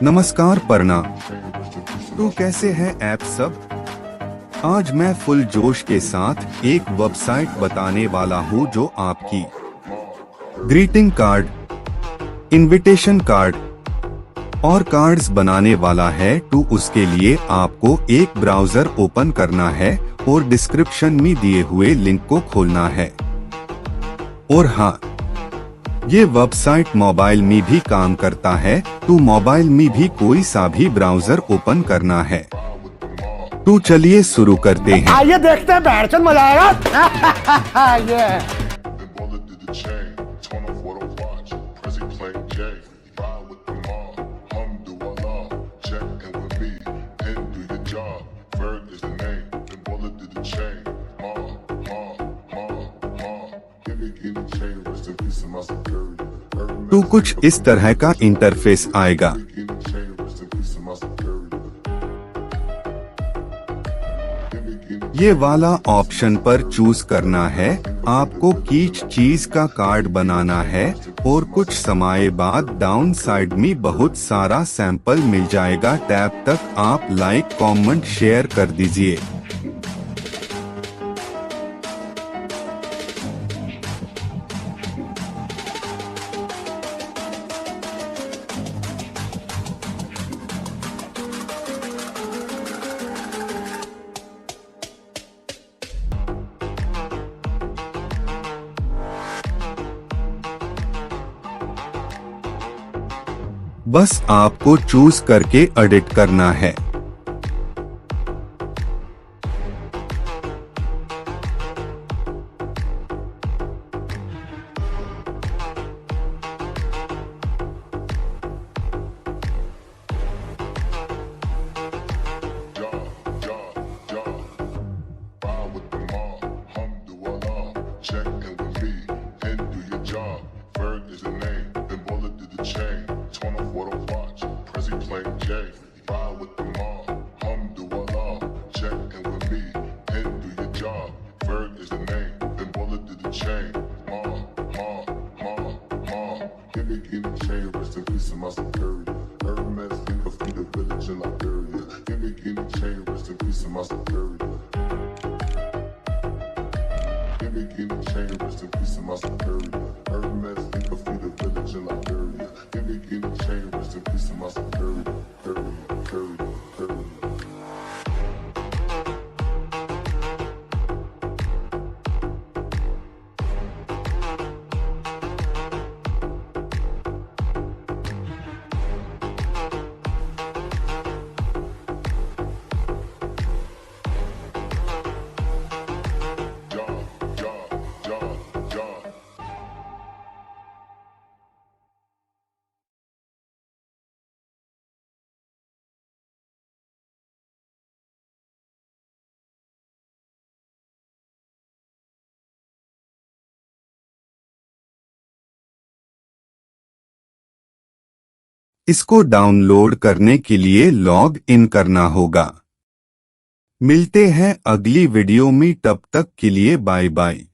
नमस्कार प्रणाम। तो कैसे हैं आप सब? आज मैं फुल जोश के साथ एक वेबसाइट बताने वाला हूं जो आपकी ग्रीटिंग कार्ड, इनविटेशन कार्ड और कार्ड्स बनाने वाला है। तो उसके लिए आपको एक ब्राउजर ओपन करना है और डिस्क्रिप्शन में दिए हुए लिंक को खोलना है। और हाँ, ये वेबसाइट मोबाइल में भी काम करता है, तो मोबाइल में भी कोई सा भी ब्राउजर ओपन करना है। तो चलिए शुरू करते हैं। आइए देखते हैं, बैठ चल मजा आएगा। ये तो कुछ इस तरह का इंटरफेस आएगा। ये वाला ऑप्शन पर चूज करना है। आपको किस चीज का कार्ड बनाना है और कुछ समय बाद डाउन साइड में बहुत सारा सैंपल मिल जाएगा। टैब तक आप लाइक, कमेंट, शेयर कर दीजिए। बस आपको चूज करके एडिट करना है। इसको डाउनलोड करने के लिए लॉग इन करना होगा। मिलते हैं अगली वीडियो में, तब तक के लिए बाय बाय।